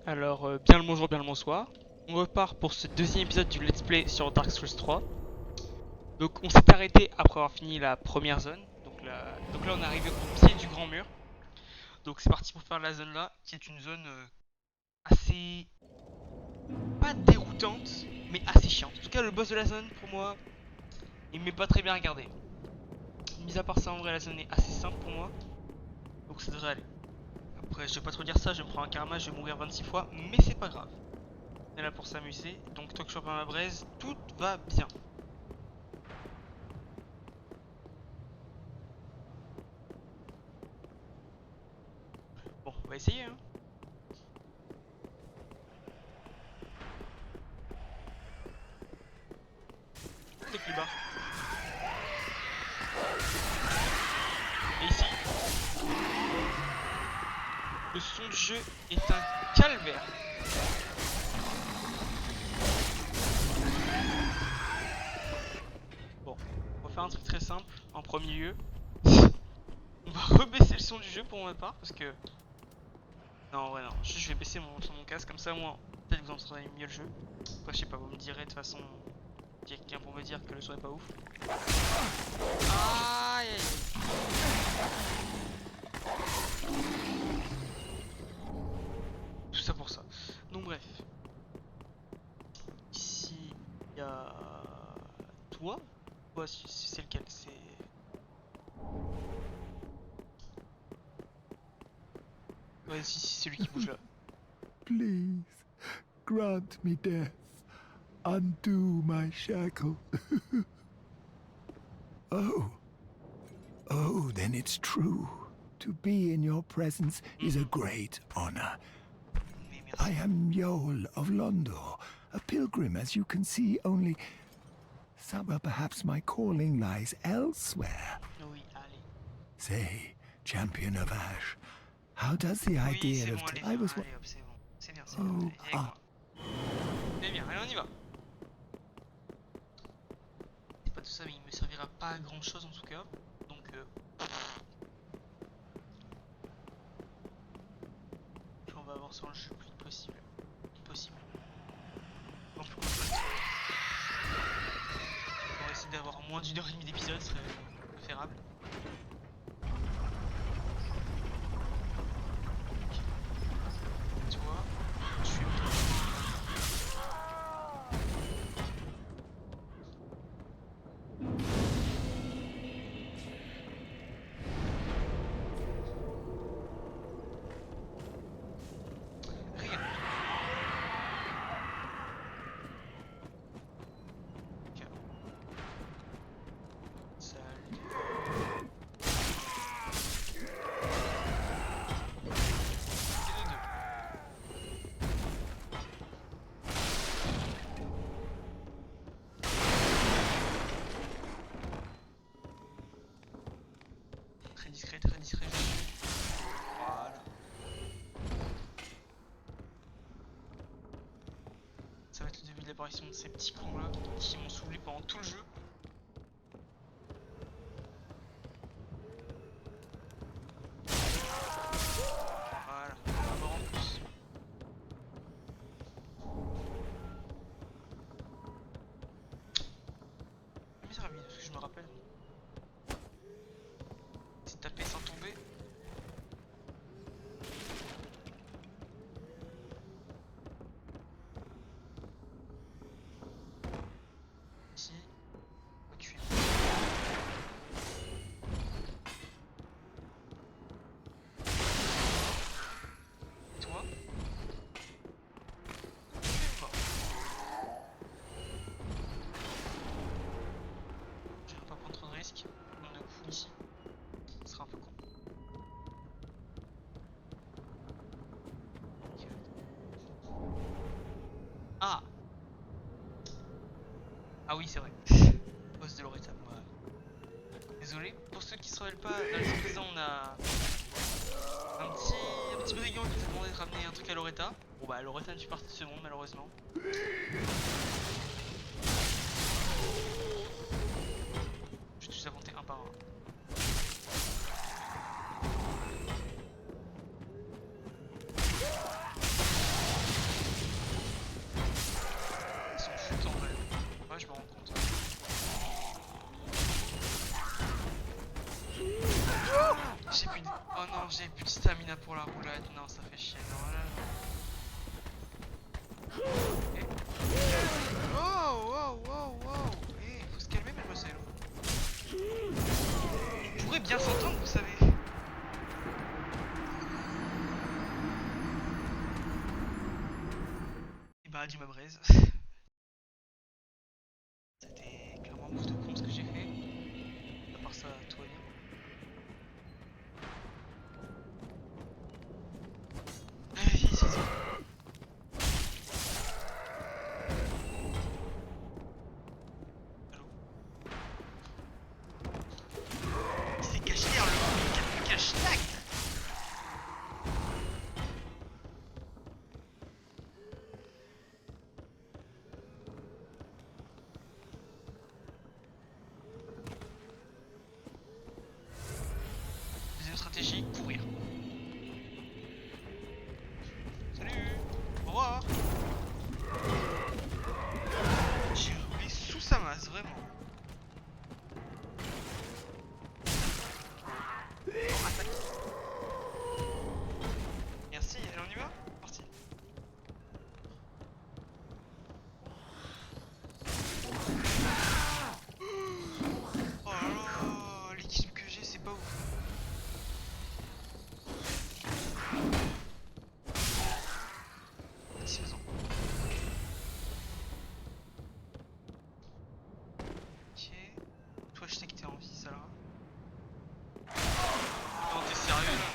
Alors, bien le bonjour, bien le bonsoir. On repart pour ce deuxième épisode du Let's Play sur Dark Souls 3. Donc, on s'est arrêté après avoir fini la première zone. Donc là, on est arrivé au pied du grand mur. Donc, c'est parti pour faire la zone là, qui est une zone assez. Pas déroutante, mais assez chiante. En tout cas, le boss de la zone, pour moi, il m'est pas très bien regardé. Mis à part ça, en vrai, la zone est assez simple pour moi. Donc, ça devrait aller. Après, je vais pas trop dire ça, je me prends un karma, je vais mourir 26 fois, mais c'est pas grave. On est là pour s'amuser, donc tant que je suis pas ma braise, tout va bien. Bon, on va essayer, hein. On est plus bas. Et ici, le son du jeu est un calvaire. Bon, on va faire un truc très simple en premier lieu. On va rebaisser le son du jeu pour ma part parce que. Non, en vrai, non. Je vais baisser mon son de mon casque comme ça, moi. Peut-être que vous entendrez mieux le jeu. Après, je sais pas, vous me direz de toute façon. Il y a quelqu'un pour me dire que le son est pas ouf. Aïe aïe aïe. Tout ça pour ça. Donc, bref. Ici, il y a. Toi. Toi, c'est lequel? C'est. Ouais, si, c'est celui qui bouge là. Please, grant me death. Undo my shackle. Oh. Oh, then it's true. To be in your presence is a great honor. Mais I merci. am Yol of Londor, a pilgrim, as you can see, only. Somewhere perhaps my calling lies elsewhere. Oui, allez. Say, champion of Ash, how does the Oui, idea c'est of. bon, allez, I viens, was. allez, hop, c'est bon. C'est bien, Oh, allez, viens avec moi. C'est bien, allez, on y va. C'est pas tout ça, mais il me servira pas à grand chose en tout cas. Donc, on va avancer dans le jeu le plus vite possible. Possible. Donc, on va essayer d'avoir moins d'une heure et demie d'épisode, ce serait préférable. Tu vois, je suis rien. Ok. Salut. C'est les deux. Très discret, très discret. Voilà. Ça va être le début de l'apparition de ces petits cons là qui m'ont saoulé pendant tout le jeu. Voilà, pas mort en plus. Bizarre, de ce que je me rappelle. C'est taper sans tomber. Ici, on va tuer. Et toi, tu es mort. Je vais pas prendre trop de risques. Nombre de coups ici, ce sera un peu con. Ok. Ah! Ah oui, c'est vrai. Boss de Loretta, moi. Désolé. Pour ceux qui se rappellent pas, dans les précédents, on a un petit brigand qui nous a demandé de ramener un truc à Loretta. Bon bah Loretta ne fait partie de ce monde malheureusement. Je vais tous inventer un par un. la roulade, non, ça fait chier. Non, là, non. Et... Oh, wow, wow, wow. Eh, faut se calmer, mademoiselle. On pourrait bien s'entendre, vous savez. Et bah, dis-moi braise. C'était clairement un move de con ce que j'ai fait. À part ça, tout va bien. Allez, ici, c'est allô. Il s'est caché derrière le cache-tac. Deuxième stratégie, courir. Salut. Au revoir. J'ai roulé sous sa masse, vraiment. Bon, attaque. Merci, allez, on y va. Parti. Oh là là, l'équipe que j'ai, c'est pas ouf. Satisfaisant. Ok. Toi, je sais que t'es en vie, ça là. Non, t'es sérieux là?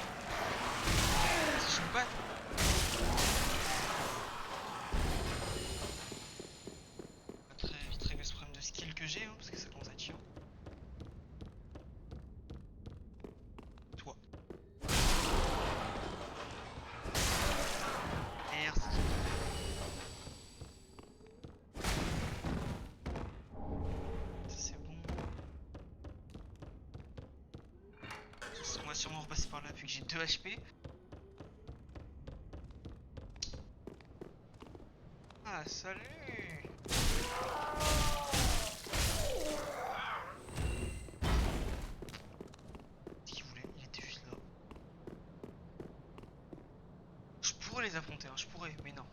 Si je me bats. On va très vite régler ce problème de skill que j'ai, hein, parce que ça commence à être chiant. Toi. Merci. Ça c'est bon. On va sûrement repasser par là vu que j'ai 2 HP. Ah, salut! Qu'est-ce qu'il voulait? Il était juste là. Je pourrais les affronter, hein, je pourrais, mais non.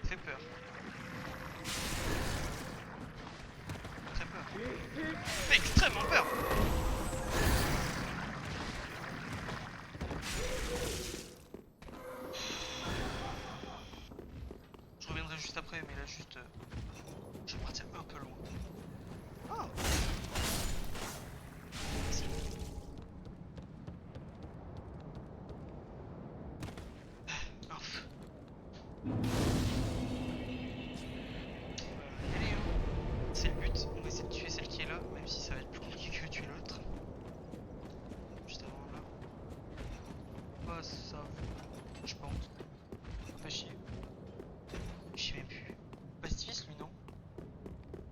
Ça fait peur. Très peur. Ça fait extrêmement peur! Je reviendrai juste après, mais là juste... je vais partir un peu loin. Oh! Merci. Ouf. Allez, hein. C'est le but, on va essayer de tuer celle qui est là, même si ça va être plus compliqué que tuer l'autre. Juste avant là. Bah ça, je pense. Pas chier. Je sais même plus. Pacifiste lui non?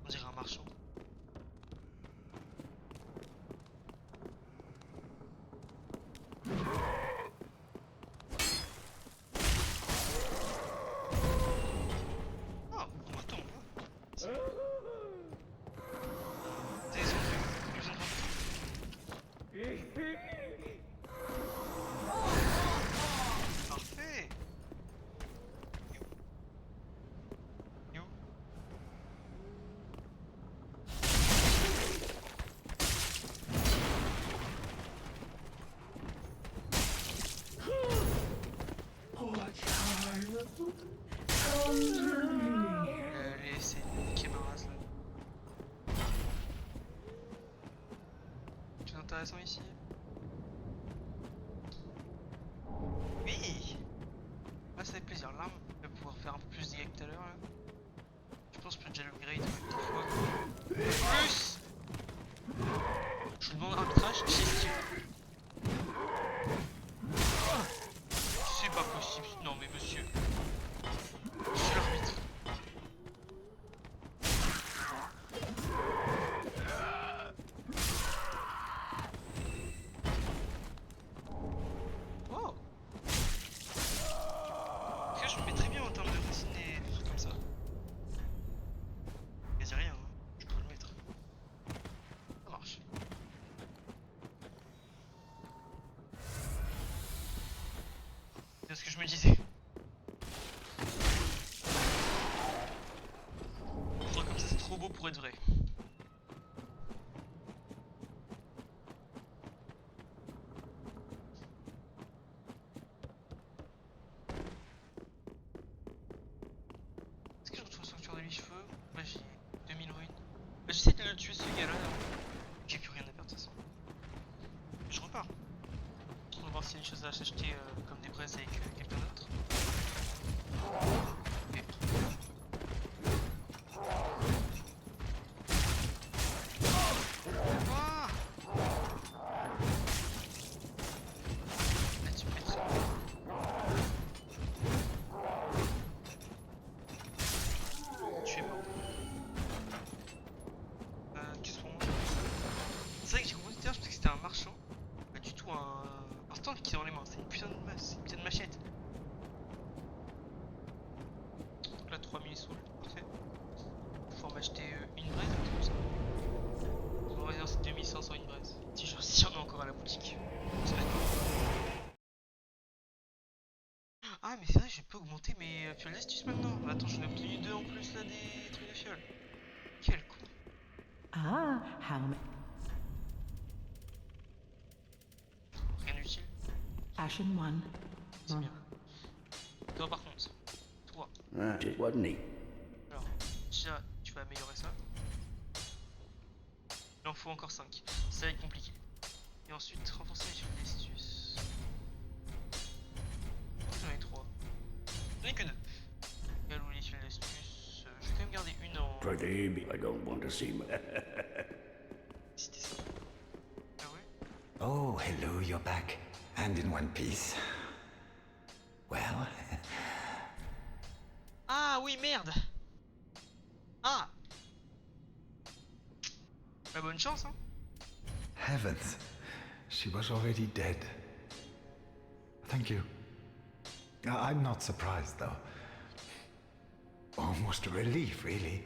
On dirait un marchand. Oh, on attend, on va. C'est bon. Ils ont besoin de parfait. You. C'est niquer ma race là. Tout intéressant ici. Oui. Ah ça fait plaisir. L'arme va pouvoir faire un peu plus de dégâts que tout à l'heure là. Je pense que je peux déjà l'upgrade deux fois. Plus. Je vous demande un arbitrage, gestion. C'est pas possible. Non mais monsieur. Je suis l'arbitre. Oh. je me disais. Genre comme ça c'est trop beau pour être vrai. Est-ce que je retrouve le sanctuaire de l'Icheveux? Bah j'ai 2000 ruines. Bah j'essaie de le tuer ce gars là. J'ai plus rien à perdre de toute façon. Je repars. On va voir s'il y a une chose à s'acheter comme des braises avec quelqu'un d'autre. Ok. Ah là tu me fais très mal. Tu es mort. Qu'est-ce qu'on mange? C'est vrai que j'ai compris tout à l'heure parce que c'était un marchand. Pas du tout un stand qui est dans les mains. C'est une putain de machette. Donc là 3000 souls, parfait. Faut m'acheter une braise ou tout ça. On va dire c'est 2500 une braise. Si j'en ai encore à la boutique. Ah mais c'est vrai je peux augmenter mes fioles d'astuce maintenant. Attends j'en ai obtenu 2 en plus là des trucs de fioles. Quel con. Ah, how many? Rien d'utile. Ashen one. C'est bien. Toi par contre. Toi. It wasn't he? Alors déjà tu vas améliorer ça. Il en faut encore 5. Ça va être compliqué. Et ensuite renforcer les fioles d'astuce. J'en ai 3. J'en ai que 2. Galou les fioles d'astuce. Je vais quand même garder une en. Pretty, I don't want to see him. C'était ça. Ah ouais? Oh, hello, you're back. And in one piece. Well, Ah oui merde. Ah. Bah bonne chance hein. heavens. She was already dead. Thank you. I'm not surprised, though. Almost a relief, really.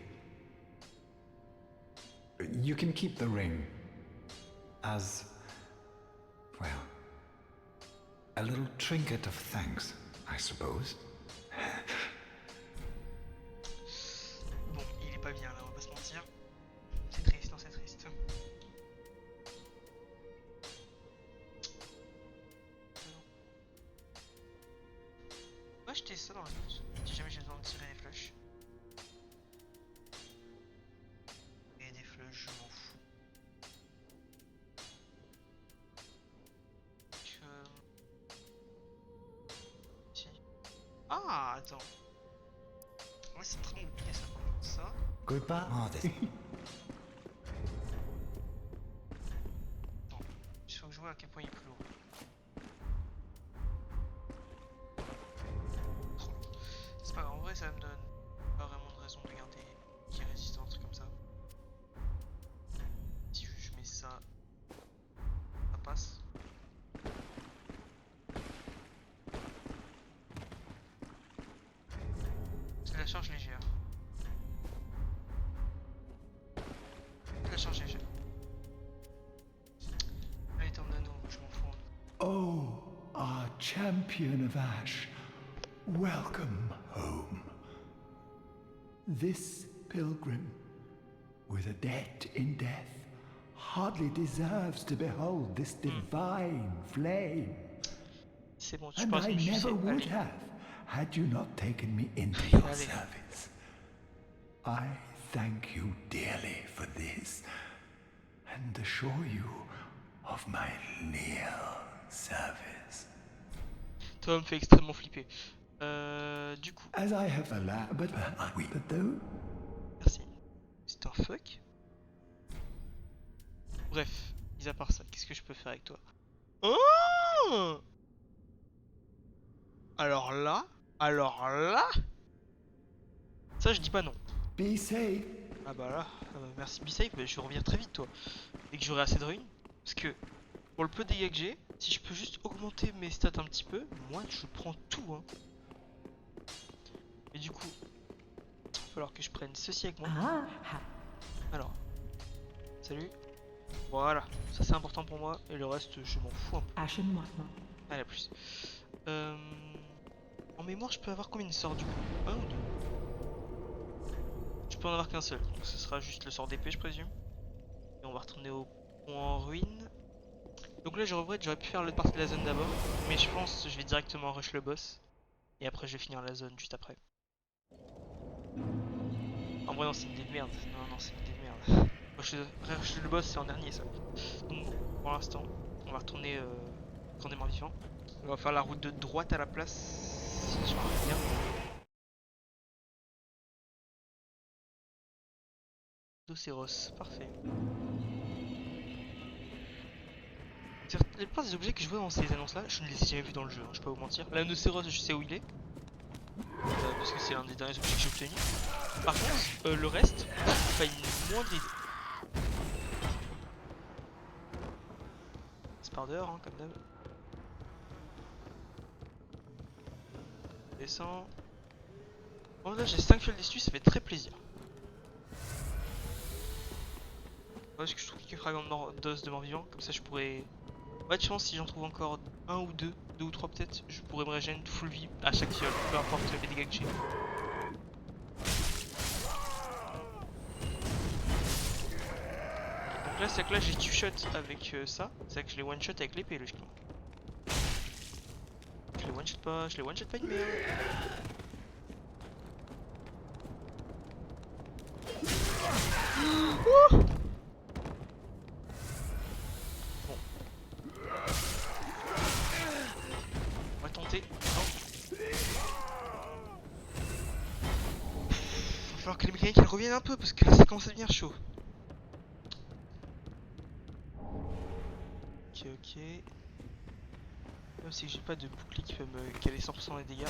You can keep the ring as, well, a little trinket of thanks, I suppose. Bon, il est pas bien là, on va pas se mentir. C'est triste, non c'est triste. On va acheter ça dans la bourse, si jamais j'ai besoin de tirer des flèches. Et des flèches, je m'en fous. Si. Ah, attends. Ouais, c'est très compliqué ça. Ça. Goodbye. Attends. Il faut que je vois à quel point il est plus lourd. Trop lourd. C'est pas grave, en vrai, ça me donne pas vraiment de raison de garder qui est résistant, un truc comme ça. Si je mets ça, ça passe. C'est de la charge légère. De la charge légère. Allez, t'en donnes, je m'en fous. Oh, our champion of Ash, welcome home. This pilgrim, with a debt in death, hardly deserves to behold this divine flame. C'est bon, tu And passes I une never sucette. would Allez. have had you not taken me into your Allez. service. I thank you dearly for this, and assure you of my leal service. Toi, me fait extrêmement flipper. Du coup, As I have allowed, but though merci. C'est un fuck. Bref, mis à part ça, qu'est-ce que je peux faire avec toi? Oh! Alors là, ça je dis pas non. be safe. Ah bah là, merci B-Save, je vais revenir très vite toi. Et que j'aurai assez de ruines. Parce que pour le peu de dégâts que j'ai, si je peux juste augmenter mes stats un petit peu, moi je prends tout hein. Et du coup, il va falloir que je prenne ceci avec moi. Ah, Alors, salut. Voilà, ça c'est important pour moi. Et le reste, je m'en fous un peu. ashen one. Allez, à plus. mémoire, je peux avoir combien de sorts du coup? Un ou deux? Je peux en avoir qu'un seul, donc ce sera juste le sort d'épée, je présume. Et on va retourner au pont en ruine. Donc là, j'aurais pu faire l'autre partie de la zone d'abord, mais je pense que je vais directement rush le boss. Et après, je vais finir la zone juste après. En vrai, non, c'est une idée de merde. Non, c'est une idée de merde. Rush le boss, c'est en dernier, ça. Donc bon, pour l'instant, on va retourner quand on est mort vivant. On va faire la route de droite à la place, si je me rappelle bien. Docéros, parfait. La plupart des objets que je vois dans ces annonces là, je ne les ai jamais vus dans le jeu, hein, je vais pas vous mentir. L'Anocéros, je sais où il est, parce que c'est l'un des derniers objets que j'ai obtenu. Par contre, le reste, pas une moindre idée. Spider, hein, comme d'hab. Descend. Bon, là j'ai 5 fioles d'estus, ça fait très plaisir. Parce que je trouve quelques fragments d'os de mort-vivant, comme ça je pourrais. Pas de chance si j'en trouve encore un ou deux ou trois peut-être, je pourrais me régénérer full vie à chaque fiole, peu importe les dégâts que j'ai. Donc là c'est que là j'ai two shot avec ça, c'est que je les one shot avec l'épée logiquement. Je les one shot pas, une merde. Bon. On va tenter. Non. Va falloir que les mécaniques elles reviennent un peu parce que là ça commence à devenir chaud. Ok. Là aussi que j'ai pas de bouclier qui peut me caler 100% des dégâts.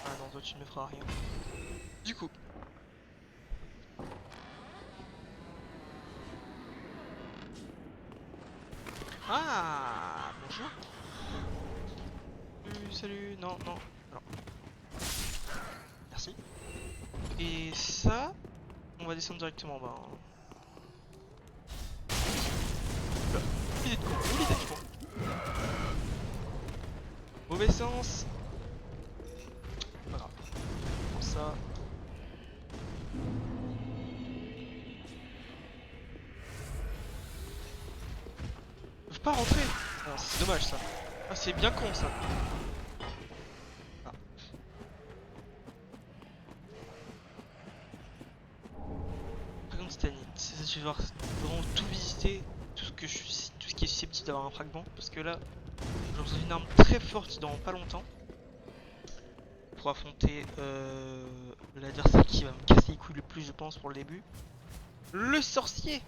Ah non, toi tu ne me feras rien. Du coup. Ah, bonjour. Salut, non. Merci. Et ça, on va descendre directement en bas. Oula, il est de con. Mauvais sens. Pas grave. Pour ça. Je peux pas rentrer. Ah, c'est dommage ça. Ah, c'est bien con ça. Ah. Fragment titanite. Je vais devoir vraiment tout visiter. Tout ce qui est susceptible d'avoir un fragment. Parce que là, j'ai besoin d'une arme très forte dans pas longtemps. Pour affronter l'adversaire qui va me casser les couilles le plus, je pense, pour le début. Le sorcier.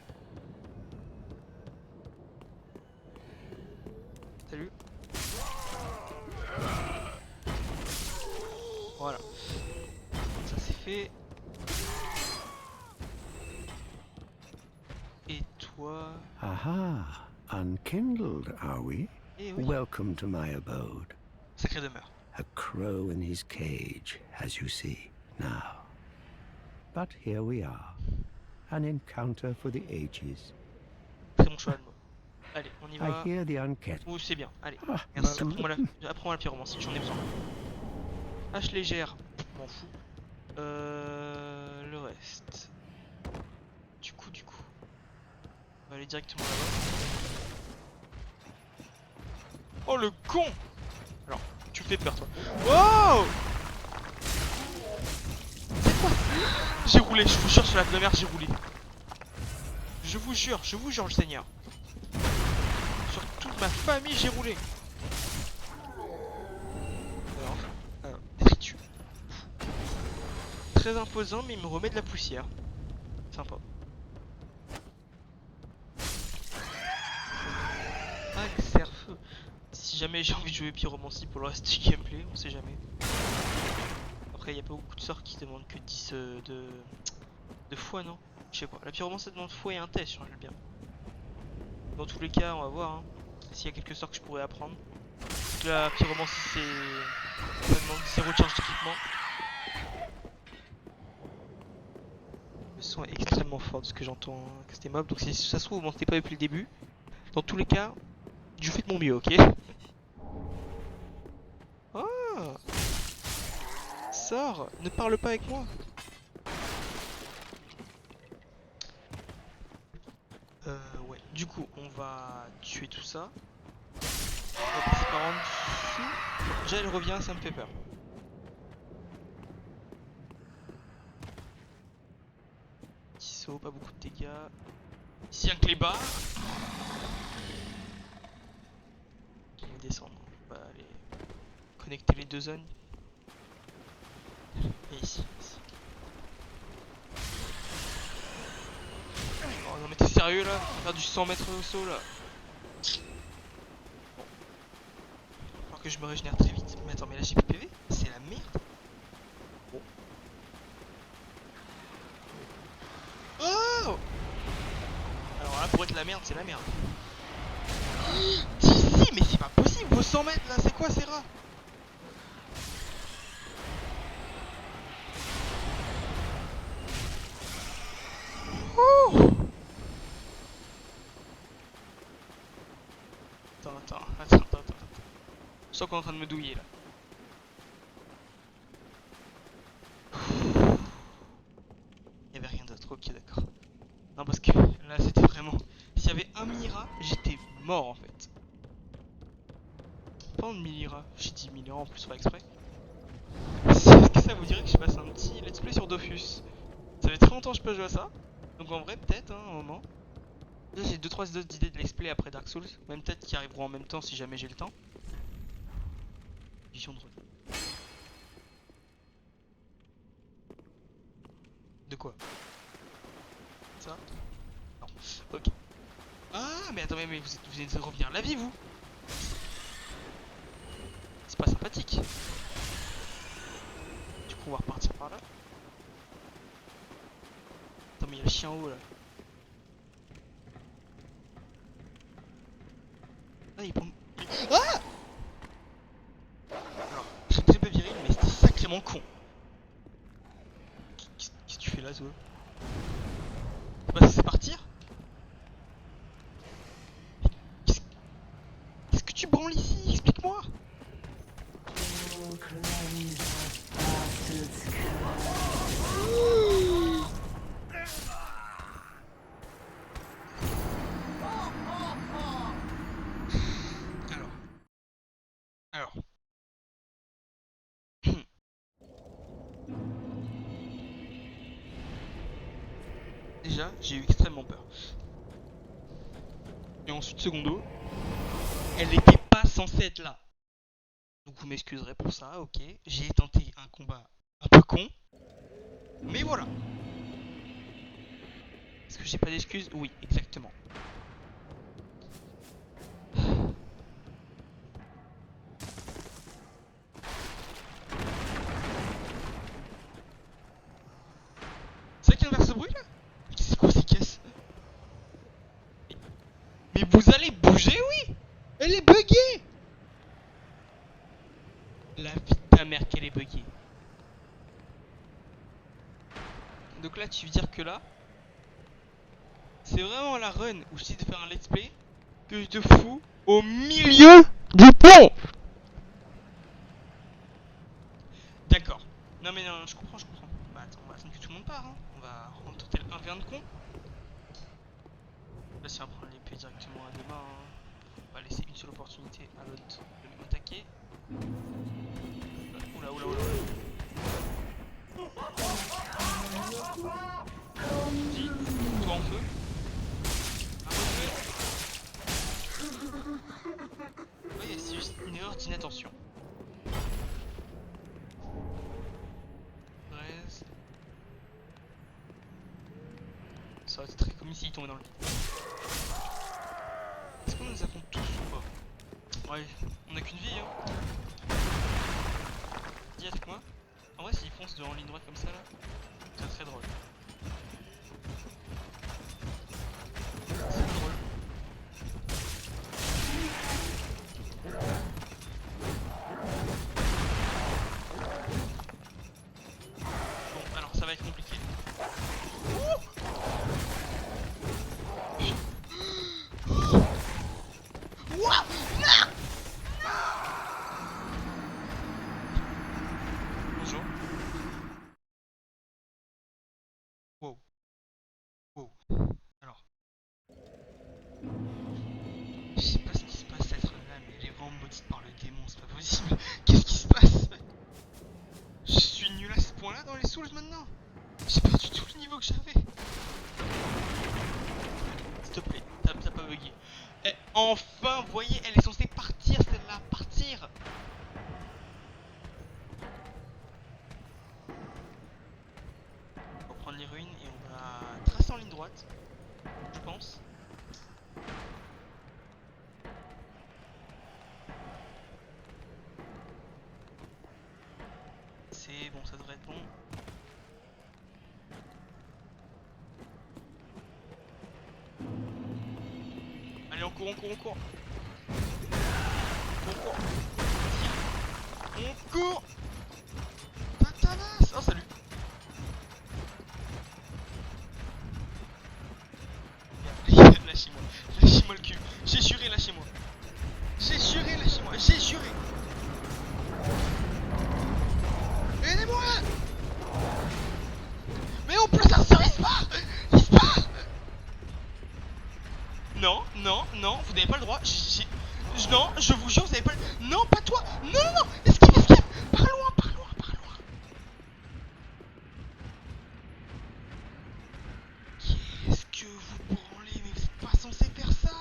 Salut. Voilà. Ça c'est fait. Et toi? Aha, unkindled, are we? Eh oui. Welcome to my abode. Sacrée demeure. A crow in his cage, as you see now. But here we are. An encounter for the ages. Très bon choix de mots. Allez, on y I va. hear the unket. Oh, c'est bien. Allez. Ah, Merci. bah, Apprends-moi la pyromancie, j'en ai besoin. Hache légère. M'en fous. Le reste. Du coup. On va aller directement là-bas. Oh le con! Alors, tu me fais peur toi. Wow! C'est quoi? J'ai roulé, je vous jure sur la mer j'ai roulé. Je vous jure le Seigneur. Sur toute ma famille j'ai roulé. Alors, détritus. Très imposant mais il me remet de la poussière. Sympa. Ah, le cerf-feu. Si jamais j'ai envie de jouer pyromancie pour le reste du gameplay, on sait jamais. Après, il y a pas beaucoup de sorts qui demandent que 10 de fois, non? Je sais pas. La pyromancie ça demande foi et un test, je rappelle bien. Dans tous les cas, on va voir hein, s'il y a quelques sorts que je pourrais apprendre. Donc la pyromancie, ça demande 0 charge d'équipement. Le son est extrêmement fort de ce que j'entends hein, que c'était mob. Donc si ça se trouve, vous m'entendez pas depuis le début. Dans tous les cas, je fais de mon mieux, ok? Oh, Sors, ne parle pas avec moi. Ouais, du coup, on va tuer tout ça. On va passer par en dessous. Déjà, elle revient, ça me fait peur. Petit saut, pas beaucoup de dégâts. Ici, un clébard. On va descendre. On va aller connecter les deux zones. Et ici. Oh non mais t'es sérieux là? Faire du 100 mètres au saut là. Bon. Alors que je me régénère très vite. Mais attends, mais là j'ai plus de PV? C'est la merde. Bon. Oh! Alors là pour être la merde, c'est la merde. Si, mais c'est pas possible, vos 100 mètres là, c'est quoi ces rats? Oh! Attends. Je sens qu'on est en train de me douiller là. Il y avait rien d'autre, ok d'accord. Non parce que là c'était vraiment... S'il y avait un mini-rat, j'étais mort en fait. Pas de mini-rat, j'ai dit mini-rat en plus pas exprès. Est-ce que ça vous dirait que je passe un petit let's play sur Dofus? Ça fait très longtemps que je peux jouer à ça. Donc en vrai peut-être hein, un moment. Là j'ai 2-3 autres idées de let's play après Dark Souls. Même peut-être qui arriveront en même temps si jamais j'ai le temps. Vision de retour. De quoi? Ça? Non. Ok. Ah mais attendez, mais vous venez de revenir à la vie vous? C'est pas sympathique. Du coup on va repartir par là. Attends mais il y a le chien en haut là. Ah il prend... Ah! Alors, je suis très peu viril mais c'était sacrément con. Qu'est-ce que tu fais là Zo? T'es pas censé partir? Qu'est-ce que tu branles ici? Explique-moi. Alors. Déjà, j'ai eu extrêmement peur. Et ensuite, secondo, elle n'était pas censée être là. Donc vous m'excuserez pour ça, ok. J'ai tenté un combat un peu con. Mais voilà. Est-ce que j'ai pas d'excuses? Oui, exactement. C'est vrai qu'il y a un ce bruit là? C'est quoi ces caisses? Mais vous allez bouger, oui? Elle est buggée! La vie de ta mère qu'elle est buggée. Donc là, tu veux dire que là, c'est vraiment la run où je décide de faire un let's play que je te fous au milieu du pont. D'accord. Non mais non, je comprends. Bah attends, on va attendre que tout le monde part, hein. On va tenter le 1v1 de con. Là si on va prendre l'épée directement à deux mains, hein. On va laisser une seule opportunité à l'autre de m'attaquer. Oula. Dis, toi en feu. Un feu. Oui, c'est juste une erreur d'inattention. 13. Ça aurait été très comme s'il tombait dans le vide. Est-ce qu'on les affronte tous ou pas? Ouais, on a qu'une vie hein. Dis avec moi. En vrai s'ils foncent en ligne droite comme ça là, c'est très drôle. C'est drôle. Bon alors ça va être compliqué. Bonjour. Souls maintenant. J'ai perdu tout le niveau que j'avais. S'il te plaît, t'as pas bugué. Eh, enfin, vous voyez, elle est censée partir, celle-là, partir. On va prendre les ruines et on va tracer en ligne droite, je pense. C'est bon, ça devrait être bon. Allez, on court, on court, on court. On court. On court. Tatanas. Oh, salut. Lâchez-moi. Lâchez-moi le cul. J'ai juré, lâchez-moi. J'ai juré, lâchez-moi. J'ai juré. Aidez-moi. Mais en plus, ça il se barre. Il se barre. Non, non, non, vous n'avez pas le droit. Non, je vous jure, vous n'avez pas le... Non, pas toi. Non, non, non. Esquive, esquive. Par loin, par loin, par loin. Qu'est-ce que vous branlez? Mais vous êtes pas censé faire ça.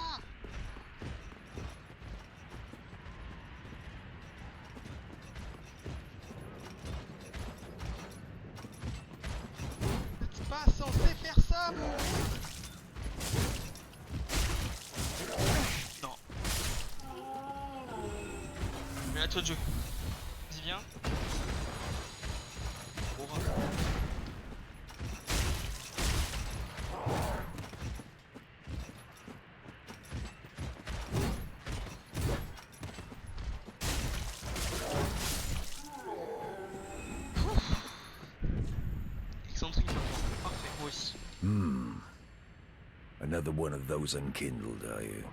Vous êtes pas censé faire ça, vous. Non. Mais à toi de jouer. Vas-y, viens. Oh, excentrique, parfait, moi aussi. Another one of those unkindled, are you?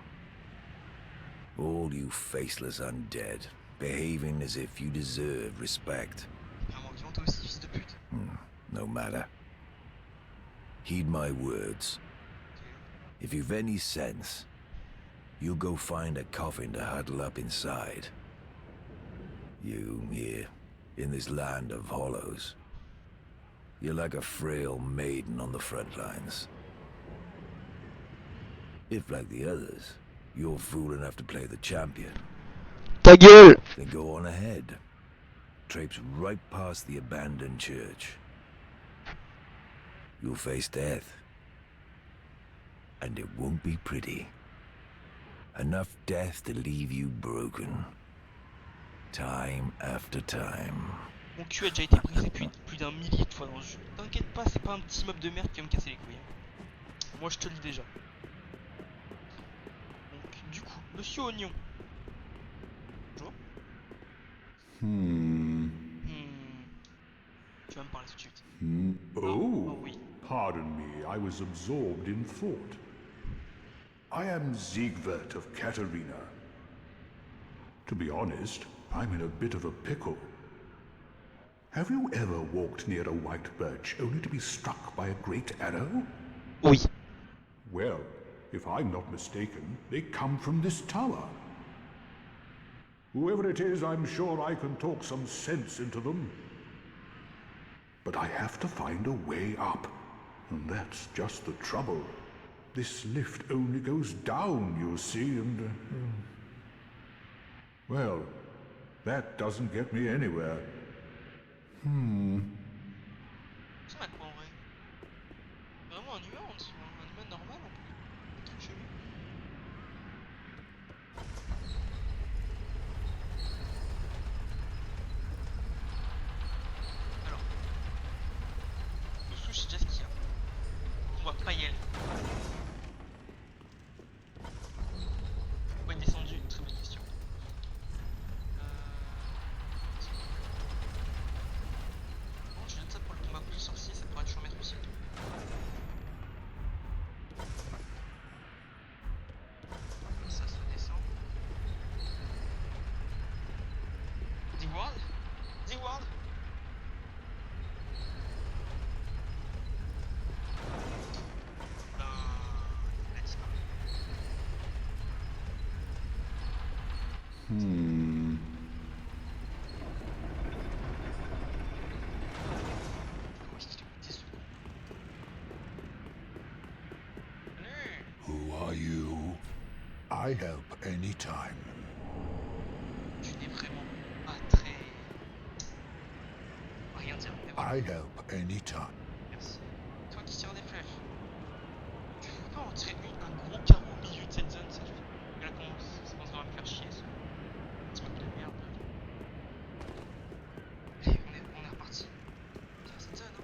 All you faceless undead, behaving as if you deserve respect. Vraiment, vivant toi aussi, fils de pute. No matter. Heed my words. If you've any sense, you go find a coffin to huddle up inside. You, here, in this land of hollows. You're like a frail maiden on the front lines. If, like the others, you're fool enough to play the champion, Ta gueule! then go on ahead. Traipse right past the abandoned church. You'll face death. And it won't be pretty. Enough death to leave you broken. Time after time. Mon cul a déjà été brisé plus d'un millier de fois dans le jeu. T'inquiète pas, c'est pas un petit mob de merde qui va me casser les couilles. Moi je te le dis déjà. Donc du coup, Monsieur Oignon. Bonjour. Tu vas me parler tout de suite. Oh oui. Pardon me, I was absorbed in thought. I am Siegwart of Katarina. To be honest, I'm in a bit of a pickle. Have you ever walked near a white birch only to be struck by a great arrow? Oui. Well, if I'm not mistaken, they come from this tower. Whoever it is, I'm sure I can talk some sense into them. But I have to find a way up, and that's just the trouble. This lift only goes down, you see, and... Well, that doesn't get me anywhere. Ça va quoi en vrai? Vraiment un humain en dessous, un humain normal en plus. Un truc chelou. Alors. Dessous, je sais déjà ce qu'il y a. On va pas y aller. Pourquoi être descendu? Très bonne question. Bon, je note ça pour le combat contre le sorcier, ça pourrait toujours mettre aussi. Ça descend. Digward? Digward? Elle a disparu. I help anytime. Tu n'es vraiment pas très... Rien dire, mais voilà. I help anytime. Merci. Toi qui tires des flèches. Tu peux pas en tirer un gros carreau au milieu de cette zone, ça fait... Et là, ça commence vraiment à me faire chier, ça. C'est pas de la merde. Allez, on est reparti. Tire cette zone, hein.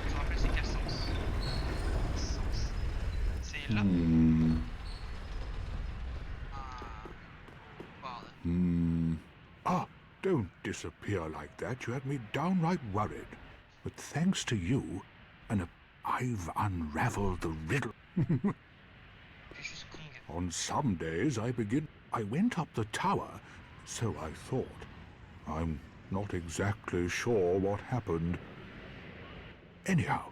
Je me rappelle, c'est quel sens? C'est là. Ah, don't disappear like that. You had me downright worried. But thanks to you, I've unraveled the riddle. On some days I went up the tower, so I thought. I'm not exactly sure what happened. Anyhow,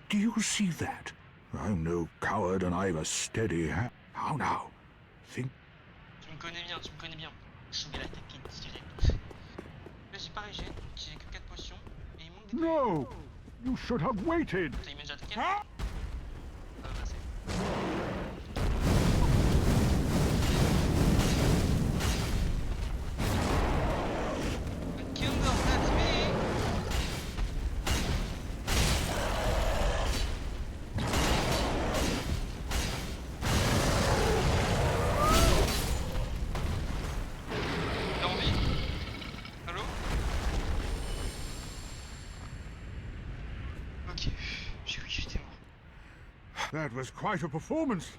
do you see that? I'm no coward and I've a steady hand. How now? Think. Tu me connais bien. Je vais la tête direct. Là j'ai pas régène, j'ai que 4 potions et il manque des... No! You should have waited! T'as il m'a déjà attaqué? Ah bah c'est... Kimber, that's me! T'as envie? Allô? Ok, j'ai cru que j'étais mort. That was quite a performance.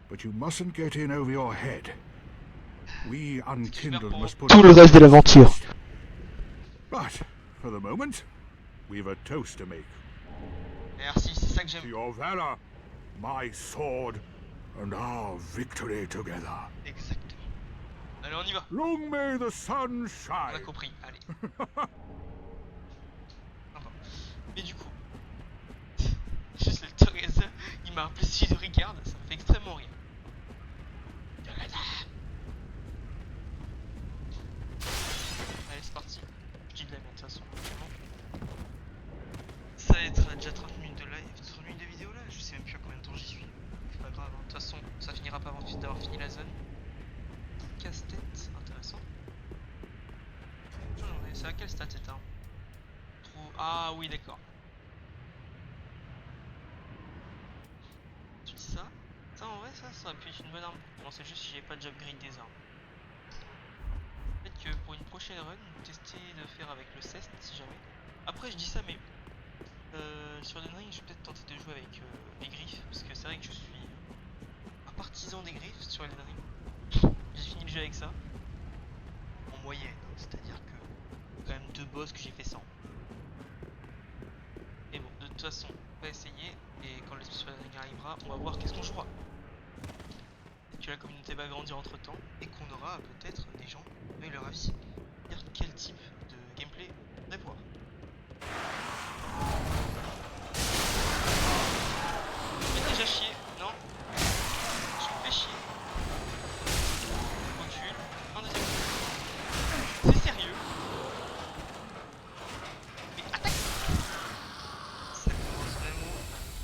But you mustn't get in over your head. We unkindled must put Tout le reste de l'aventure. But for the moment, we've a toast to make. Merci, c'est ça que To j'aime. your valor, my sword, and our victory together. Exactement. Allez, on y va. Long may the sun On a shine. compris, allez. Sympa. Mais du coup, juste le Torreza, il m'a rappelé si je regarde, ça me fait extrêmement rire. Allez, c'est parti. Je dis de la merde, de toute façon. Vraiment. Ça va être déjà 30 minutes de live, 30 minutes de vidéo là, je sais même plus à combien de temps j'y suis. C'est pas grave, hein. De toute façon, ça finira pas avant d'avoir fini la zone. Casse-tête, intéressant. C'est à quel stat cette arme? Ah oui, d'accord. Tu dis ça? Ça en vrai, ça aurait pu être une bonne arme. Non, c'est juste si j'ai pas déjà upgrade des armes. Peut-être que pour une prochaine run, tester de faire avec le cest si jamais. Après, je dis ça, mais sur Elden Ring, je vais peut-être tenter de jouer avec les griffes. Parce que c'est vrai que je suis un partisan des griffes sur Elden Ring. J'ai fini le jeu avec ça. En moyenne, hein, c'est-à-dire que quand même 2 boss que j'ai fait sans. Et bon, de toute façon, on va essayer. Et quand le spécial Ring arrivera, on va voir qu'est-ce qu'on jouera. Et que la communauté va grandir entre temps. Et qu'on aura peut-être des gens avec leur avis. Dire quel type de gameplay on va voir. Je me fais déjà chier, non? Je me fais chier. Recule, un deuxième. C'est sérieux? Mais attaque! Ça commence vraiment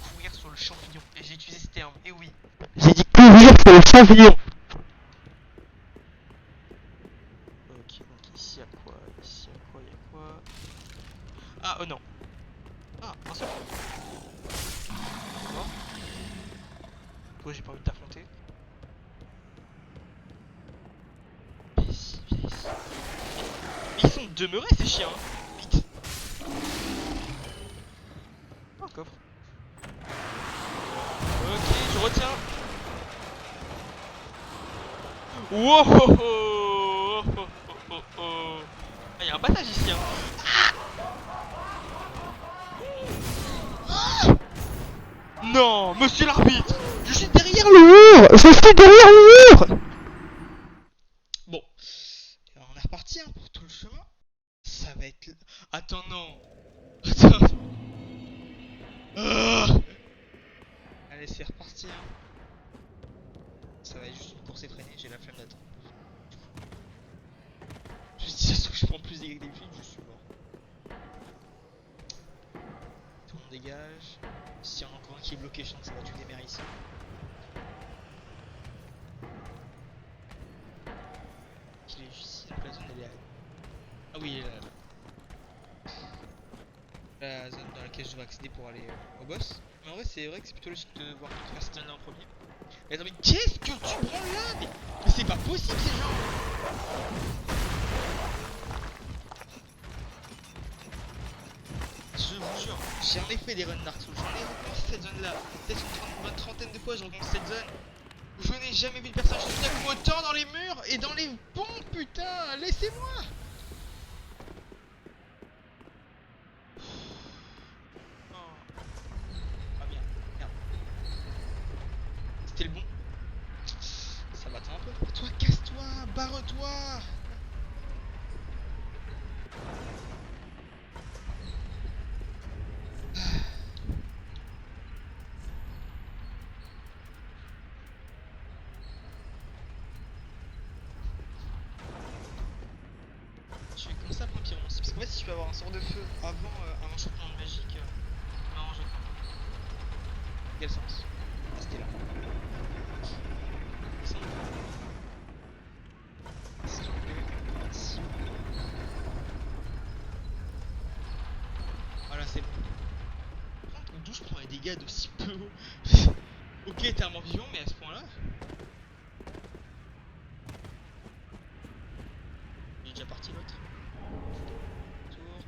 à courir sur le champignon. Et j'ai utilisé ce terme, et oui. J'ai dit courir sur le champignon! Ok, donc ici à quoi? Ici à quoi? Y'a quoi? Ah, oh non! Ah, un seul! D'accord. Toi, j'ai pas envie de t'affronter. Viens ici, viens ici. Ils sont demeurés ces chiens! Vite! Un coffre. Ok, je retiens. Wow! Oh, oh, oh, oh, oh. Ah, y'a un battage ici, hein! Non, monsieur l'arbitre! Je suis derrière le mur! Je suis derrière le mur! Bon. On est reparti, hein, pour tout le chemin. Ça va être... Attends, non! Attends! Ah, allez, c'est reparti, hein. Ça va être juste une course effrénée, j'ai la flemme d'attendre. Je dis ça, que je prends plus des flics, je suis mort. Tout le monde dégage. Si y en a encore un qui est bloqué, je sens que ça va tuer des mères ici. Elle est... Ah oui, elle est là. La zone dans laquelle je dois accéder pour aller au boss. Mais en vrai, c'est vrai que c'est plutôt logique de voir faire cette zone là en premier. Et attends, mais qu'est-ce que tu prends là? Mais c'est pas possible ces gens! Je vous jure, j'ai jamais fait des runs Dark Souls. J'en ai recommencé cette zone là. Peut-être une bonne trentaine de fois je recommence cette zone. Je n'ai jamais vu de personnage qui tape autant dans les murs et dans les ponts, putain! Laissez-moi! Ah bien, merde. C'était le bon. Ça va un peu. Toi, casse-toi, barre-toi. Je vais commencer à prendre Pyromancie, parce qu'en fait si je peux avoir un sort de feu avant un enchantement de magique, non je crois pas. Quel sens? Ah c'était là. Descends. S'il te plaît. Merci. Voilà c'est bon. Par contre d'où je prends les dégâts d'aussi peu haut? Ok t'es un mort vivant mais à ce point là. Il est déjà parti l'autre. Tour.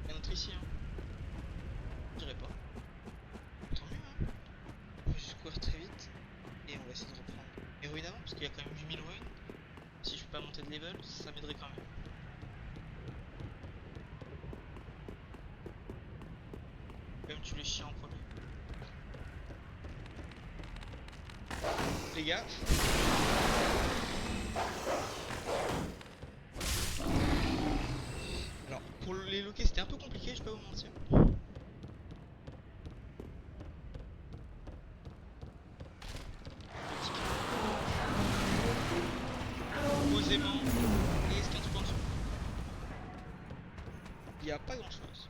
Il y a un autre ici hein. Je dirais pas. Tant mieux hein. On va juste courir très vite. Et on va essayer de reprendre mes ruines avant parce qu'il y a quand même 8000 ruines. Si je peux pas monter de level, ça m'aiderait quand même. Même tu les chiens en premier. Les gars. Alors pour les loquer c'était un peu compliqué, je vais pas vous mentir. Posément. Et est-ce qu'il y a un truc en dessous? Il n'y a pas grand chose.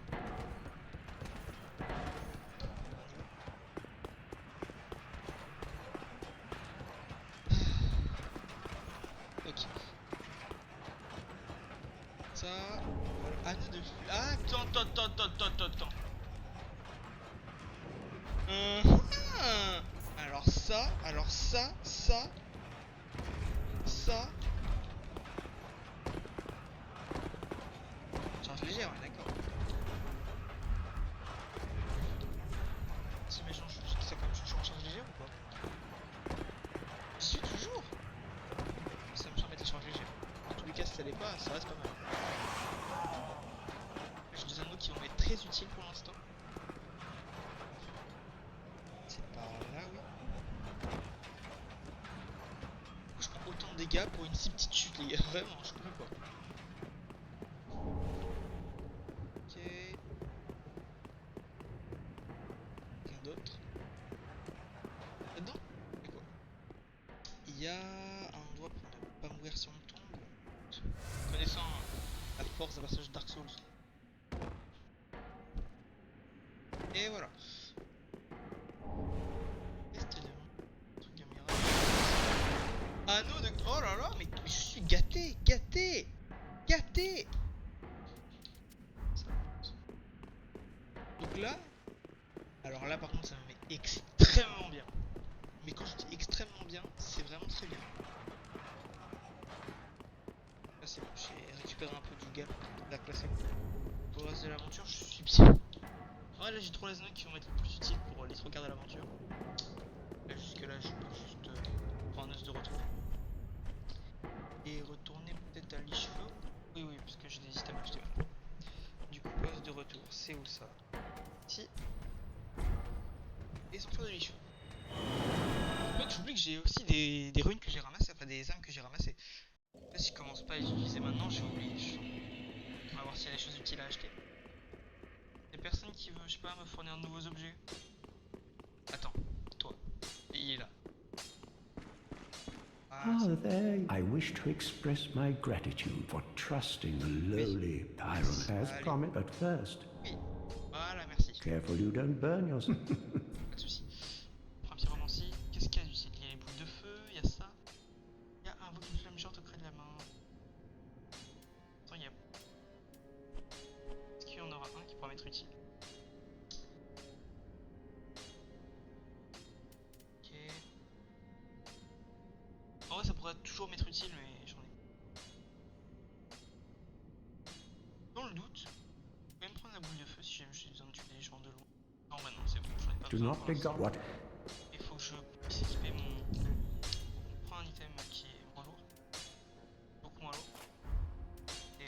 Ok. Ça. Voilà. Anneau de flux. Ah, attends. Alors ça. Charge légère, ouais, d'accord. Si mais ça comme je suis en charge légère ou pas? Je suis toujours. Ça me permet de charge légère. En tous les cas, si ça l'est pas, ça reste pas mal. J'ai des anneaux qui vont être très utiles pour l'instant. C'est par là, oui. Je prends autant de dégâts pour une si petite chute, les gars. Vraiment, je comprends pas. Ok. Rien d'autre. Là-dedans? C'est quoi? Il y a un endroit pour ne pas mourir si on tombe. Connaissant la force d'un personnage Dark Souls. Et voilà. Anneau de... Oh là là, mais je suis gâté. Donc là... Alors là par contre ça me met extrêmement bien. Mais quand je dis extrêmement bien, c'est vraiment très bien. Là c'est bon, j'ai récupéré un peu du gap. Là c'est bon. Pour le reste de l'aventure, je suis bien. Ouais là j'ai trop les anneaux qui vont être les plus utiles pour les 3 quarts de l'aventure. Là jusque là je peux juste prendre un os de retour. Et retourner peut-être à l'Ichevaux. Oui, parce que j'ai des items à acheter. Du coup, os de retour, c'est où ça? Ici. Et sortir de l'Ichevaux. J'oublie que j'ai aussi des ruines que j'ai ramassées, enfin des âmes que j'ai ramassées. Là, si je commence pas à les utiliser maintenant, j'ai oublié. On va voir s'il y a des choses utiles à acheter. Y'a personne qui veut, je sais pas, me fournir de nouveaux objets. Attends, toi. Il est là. Ah, there. I wish to express my gratitude for trusting the lowly Pyron as promised. But first, oui. Voilà, merci. Careful you don't burn yourself. Pas de soucis. Prends Pyromancie. Qu'est-ce qu'il y a du pourrait toujours m'être utile, mais j'en ai. Dans le doute, je vais même prendre la boule de feu si jamais j'ai besoin de tuer des gens de loin. Non, bah non, c'est bon, j'en ai pas Do besoin not pour be l'instant. what? Il faut que je puisse équiper mon. On prend un item qui est moins lourd. Beaucoup moins lourd. Et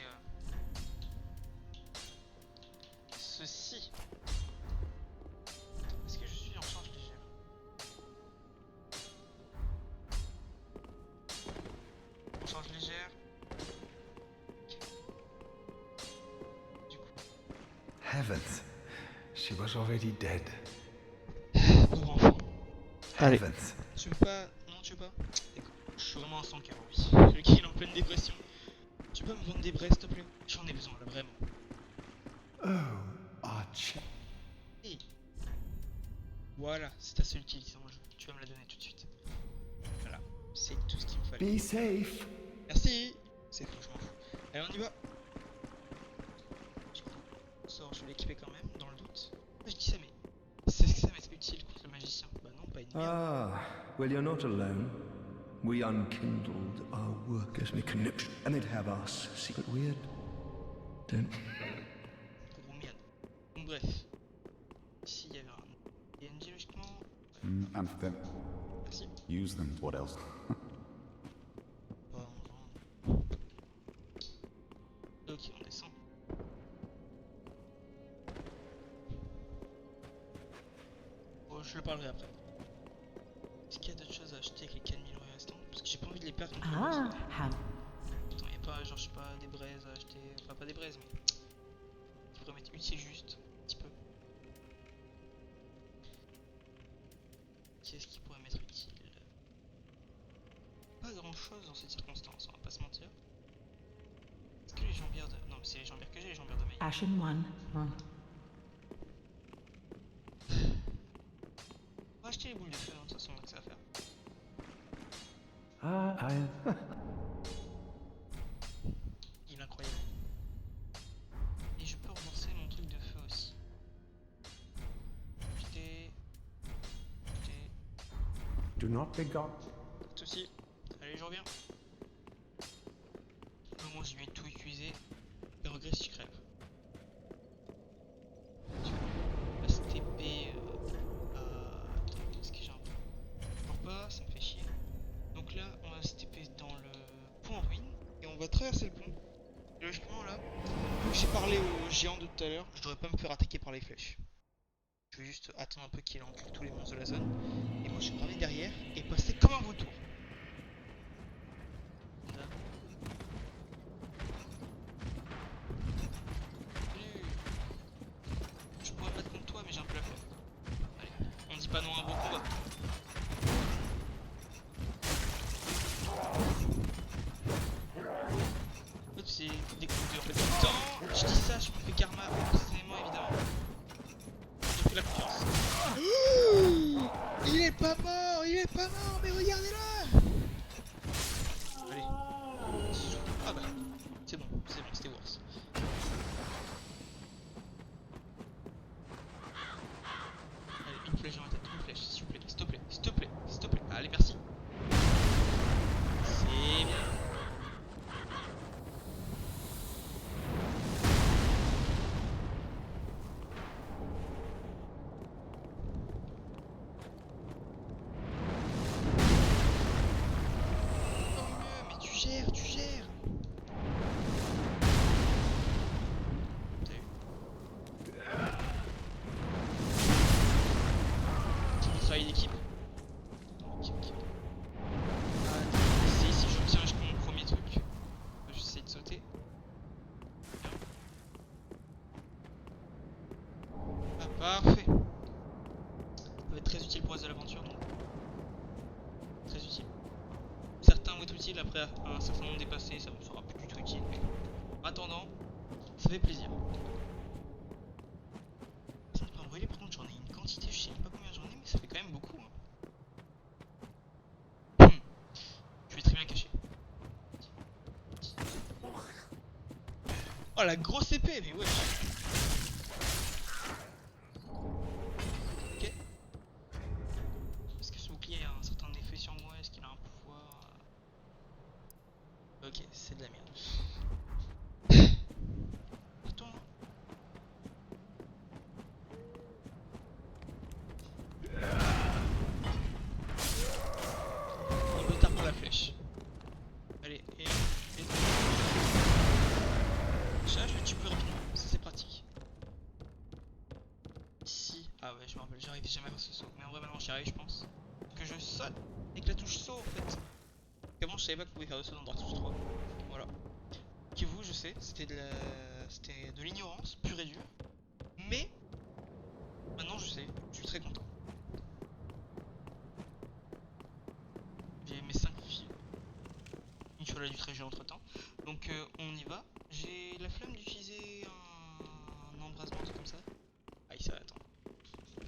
ceci. Est-ce que je suis en charge légère? En charge légère. Ok. Du coup. Heavens. She was already dead. Pauvre enfant. Allez. Heavens. Tu veux pas. Non, tu veux pas? D'accord. Je suis vraiment un sans cœur, oui. Le gars il est en pleine dépression. Tu peux me vendre des braises, s'il te plaît? J'en ai besoin là, vraiment. Oh, Archie. Hey. Voilà, c'est ta seule utilité dans le jeu. Tu vas me la donner tout de suite. Voilà, c'est tout ce qu'il me fallait. Be safe. Merci. C'est tout, je m'en fous. Allez, on y va. Du coup, sort, je vais l'équiper quand même, dans le doute. Moi, je dis ça, mais c'est ce que ça va être utile contre le magicien. Bah non, pas une merde. Ah, well, you're not alone. We unkindled our workers' conniption, and they'd have us secret weird. Don't. Gros merde. Donc, bref. Ici, il y avait un PNJ logiquement. And them. Merci. Use them. What else? Bon, bon. Ok, on descend. Bon, je le parlerai après. Est-ce qu'il y a d'autres choses à acheter avec les 4000 euros restants? Parce que j'ai pas envie de les perdre contre le boss, Ah, là. how Attends, y'a pas, genre, je sais pas, des braises à acheter. Enfin, pas des braises, mais. Qui pourraient m'être utile juste. Un petit peu. Qu'est-ce qui pourrait m'être utile? Pas grand chose dans ces circonstances, on va pas se mentir. Est-ce que les jambières de. Non, mais c'est les jambières que j'ai, les jambières de maïs. Ashen one. On va acheter les boules de feu, hein, de toute façon, on a que ça à faire. Ah, Il est incroyable. Et je peux relancer mon truc de feu aussi. Acheter. do not be got. Pas de soucis. Allez, je reviens. Au moment où je vais tout utiliser, les regrets si je crève. Tu vois, la STP. Attends, est-ce que j'ai un peu. Je vois pas, ça me fait chier. Donc là, on va STP dans le pont en ruine. Et on va traverser le pont. Et logiquement, là, vu que j'ai parlé au géant de tout à l'heure, je devrais pas me faire attaquer par les flèches. Je vais juste attendre un peu qu'il encule tous les monstres de la zone. Et moi, je vais revenir derrière et passer comme un vautour. Là. Salut. Je pourrais me battre contre toi, mais j'ai un peu la flemme. Allez, on dit pas non à un beau combat. En fait, c'est des coups de. En fait, tout le temps, je dis ça, je me fais karma instantanément, évidemment. J'ai pris la confiance. Il est pas mort, il est pas mort, mais regardez-le. Allez. Ah bah, c'est bon, c'était worse. Allez, une flèche dans la tête, une flèche, s'il vous plaît, s'il te plaît, s'il te plaît, s'il te plaît. Allez, merci. C'est bien. Mais tu gères, tu gères. T'as eu. Travail d'équipe. Ok. C'est ici, je tiens jusqu'à mon premier truc. J'essaie de sauter. Ah, parfait. Ça va être très utile pour reste de l'aventure, donc. Très utile. Certains vont être utiles, après un certain nombre dépassés, ça ne sera plus du tout utile. Mais en attendant, ça fait plaisir. Ça ne pas brûler, par contre j'en ai une quantité, je sais pas combien j'en ai, mais ça fait quand même beaucoup. Hein. Je vais très bien cacher. Oh la grosse épée, mais ouais. Ok. Est-ce que ce bouclier a un certain effet sur moi? Est-ce qu'il a un pouvoir? Ok, c'est de la merde. Attends. Un peu tard pour la flèche. Allez, et ça, je le tue plus rapidement. Ça, c'est pratique. Ici. Ah ouais, je me rappelle, j'arrive jamais à faire ce saut. Mais en vrai, maintenant, j'y arrive, je pense. Que je saute avec la touche saut, en fait. Avant, je savais pas qu'on pouvait faire le saut dans Dark Souls 3. Voilà. Que vous, je sais, c'était de l'ignorance pure et dure. Mais maintenant, je sais. Je suis très content. J'ai mes 5 filles. Une fois là du très jeu entre temps. Donc on y va. J'ai la flemme d'utiliser un embrasement, un truc comme ça. Ah, ça attends.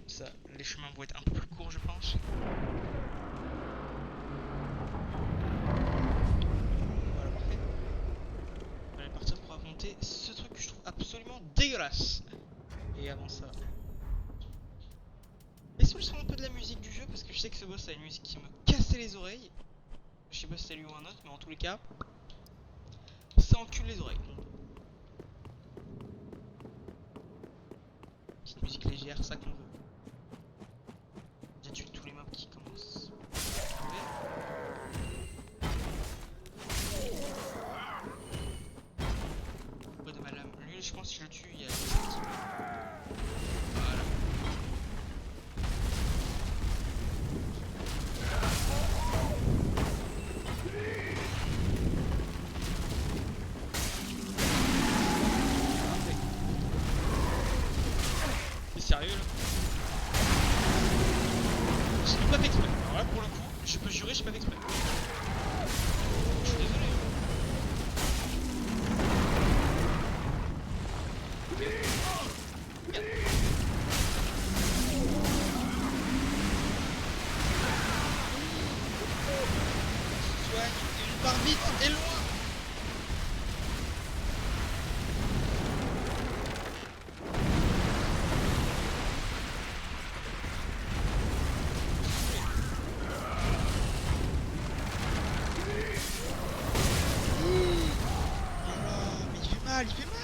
Ça, les chemins vont être un peu plus courts, je pense. Voilà, parfait. On va aller partir pour affronter ce truc que je trouve absolument dégueulasse. Et avant ça, laissez-moi le son un peu de la musique du jeu parce que je sais que ce boss a une musique qui me cassait les oreilles. Je sais pas si c'est lui ou un autre, mais en tous les cas, ça encule les oreilles. Petite musique légère, ça qu'on veut. J'ai tué tous les mobs qui commencent. Ouais, de ma lame. Lui, je pense que si je le tue, il y a des petits. Voilà. Sérieux là? J'ai pas fait exprès. Alors là pour le coup, je peux jurer, j'ai pas fait exprès. Je suis désolé. Regarde. Soigne, et on part vite et loin. Il fait mal.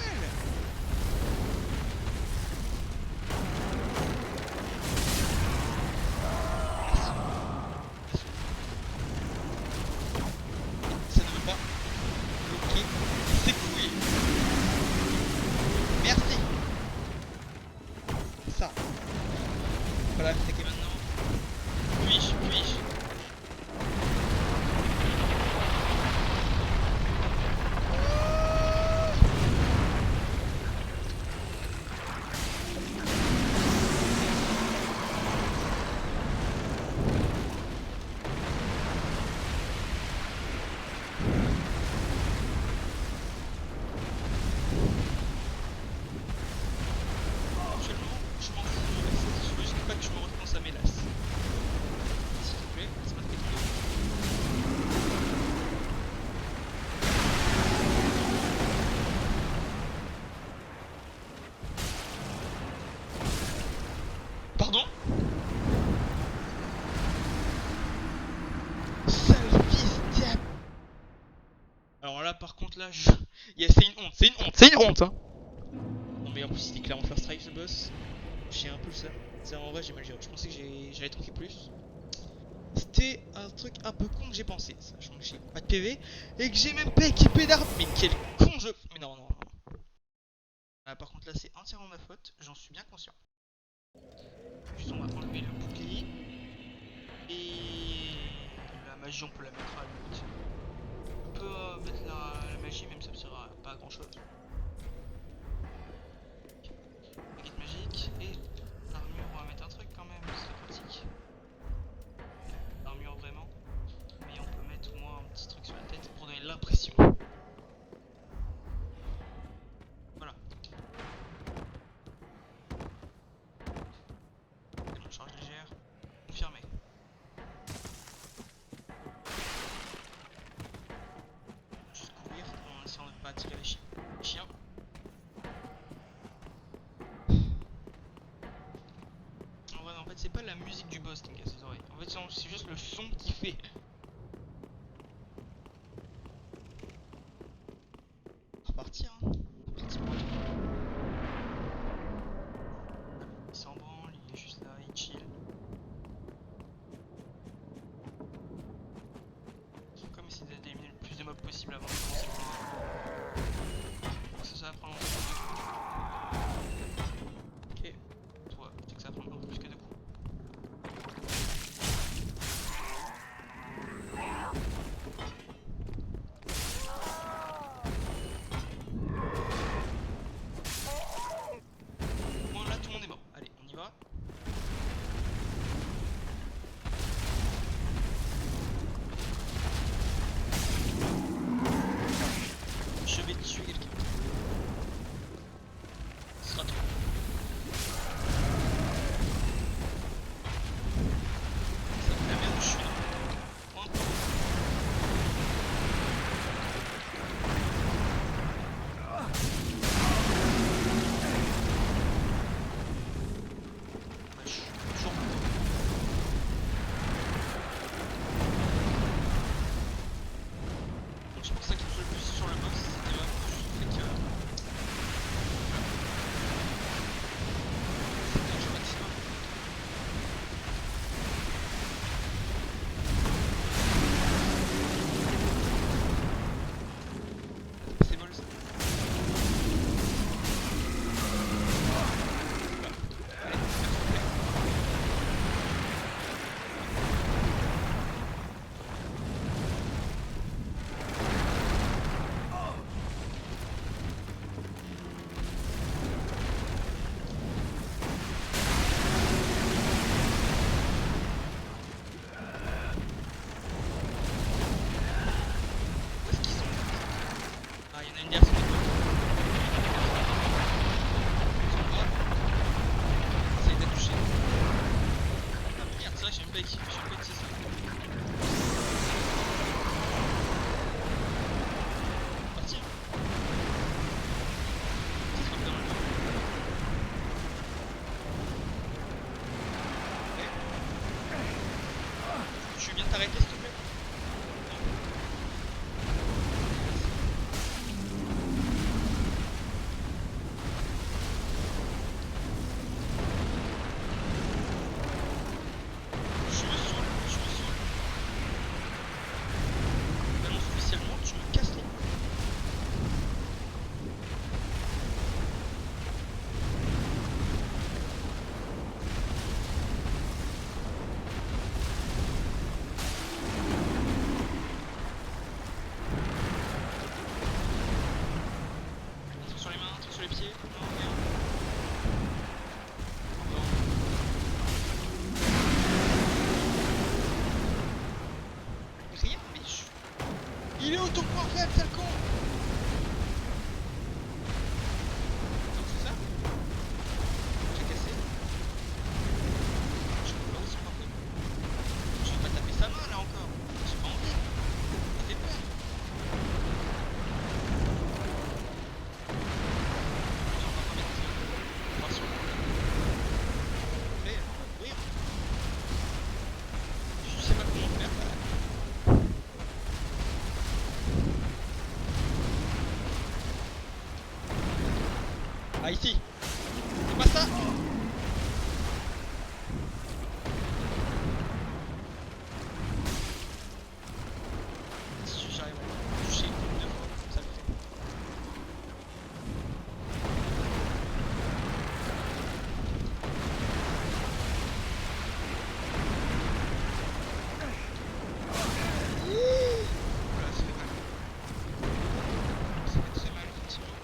Ça ne veut pas. Ok. C'est couilles. Merci. Ça. Voilà, attaquer maintenant. Puis-je. Pardon? Sale fils diable. Alors là par contre là c'est une honte hein. Non mais en plus c'était clairement first strike ce boss. J'ai un peu le seum. C'est en vrai j'ai mal géré. Je pensais que j'allais tronquer plus. C'était un truc un peu con que j'ai pensé, sachant que j'ai pas de PV et que j'ai même pas équipé d'armes. Mais quel con je... Mais non. Ah, par contre là c'est entièrement ma faute, j'en suis bien conscient. Juste on va enlever le bouclier. Et la magie on peut la mettre à l'autre. On peut mettre la magie même ça ne sert pas à grand chose. Baguette magique et l'armure on va mettre un truc quand même, c'est pratique. L'armure vraiment. Mais on peut mettre au moins un petit truc sur la tête pour donner l'impression. Voilà. Charge légère. Confirmé. Juste courir en essayant de ne pas attirer les chiens. En vrai, en fait, c'est pas la musique du boss qui me casse les oreilles. En fait, c'est juste le son qu'il fait. essayer d'éliminer le plus de mobs possible avant de commencer le combat. Ça va prendre longtemps. Ok, toi, je sais que ça va prendre un peu plus que 2 coups. Bon, là tout le monde est mort. Allez, on y va. Je vais tuer quelqu'un. Ce sera toi. Ça fait la merde où je suis là. Point. Ouais, je suis toujours pas. Donc c'est pour ça qu'il me faut le plus sur le boss, c'était vraiment juste le fait que... c'était un jeu maximum. C'est bon ça. Où est-ce qu'ils sont? Ah, il y en a une derrière son épaule. Ils sont là. Essaye de la toucher. Ah merde, c'est vrai, j'ai même pas utilisé ça. Parti. Ça sera bien le temps. Ok. Tu viens de t'arrêter s'il te plaît? Je me saoule. J'annonce officiellement que tu me casses les couilles. Attention sur les mains, attention sur les pieds. Non, regarde. Encore. Rien, mais je... Il est auto-portable, sale con! Donc c'est ça? J'ai cassé. Je sais pas où c'est parti. Je vais pas taper sa main là encore. J'ai pas envie. Ça fait peur. On va pas mettre attention. Mais on va mourir. Je sais pas comment faire. Ah ici. C'est pas ça. Si j'arrive à le toucher 2 fois, ça le fait. Voilà, ça fait mal. Ça fait très mal effectivement.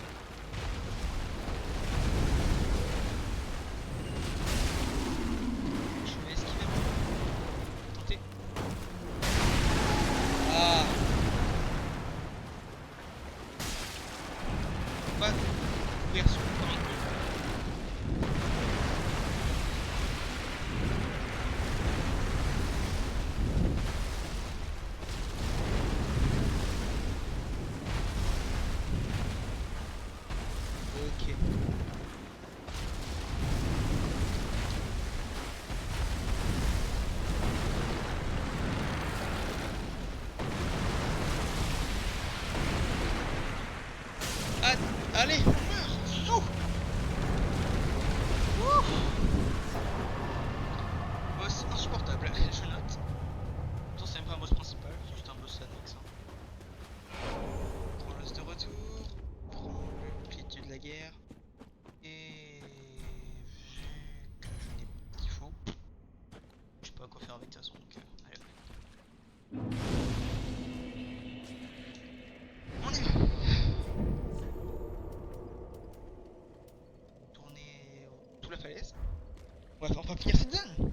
finir cette zone.